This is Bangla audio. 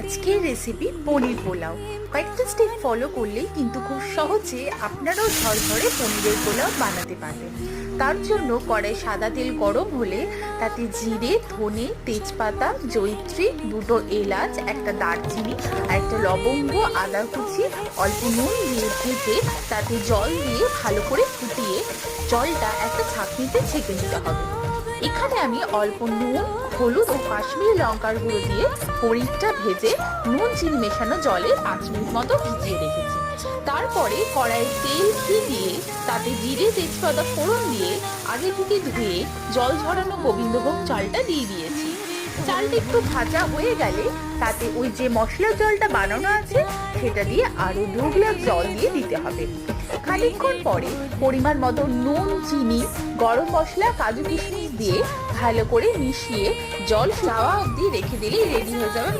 আজকের রেসিপি পনির পোলাও। কয়েকটা স্টেপ ফলো করলেই কিন্তু খুব সহজে আপনারাও ঝরঝরে পনিরের পোলাও বানাতে পারবেন। তার জন্য কড়াই সাদা তেল গরম হলে তাতে জিরে, ধনে, তেজপাতা, জয়িত্রী, দুটো এলাচ, একটা দারচিনি আর একটা লবঙ্গ, আদা কুচি, অল্প নুন দিয়ে ভেজে তাতে জল দিয়ে ভালো করে ফুটিয়ে জলটা একটা ছাঁকনিতে ছেঁকে নিতে হবে। এখানে আমি অল্প নুন, হলুদ ও কাশ্মীরি লঙ্কার গুঁড়ো দিয়ে পনিরটা ভেজে নুন চিনি মেশানো জলে 5 মিনিট মতো ভিজিয়ে রেখেছি। তারপরে কড়াইয়ে তেল ঘি দিয়ে তাতে জিরে, তেজপাতা ফোড়ন দিয়ে আগে থেকে ধুয়ে জল ঝরানো গোবিন্দভোগ চালটা দিয়ে দিয়েছি। চালটা একটু ভাজা হয়ে গেলে তাতে ওই যে মশলার জলটা বানানো আছে সেটা দিয়ে আরো 2 গ্লাস জল দিয়ে দিতে হবে। খানিকক্ষণ পরে পরিমাণ মতো নুন, চিনি, গরম মশলা, কাজু কিশমিশ দিয়ে ভালো করে মিশিয়ে জল যাওয়া অবধি রেখে দিলেই রেডি হয়ে যাবে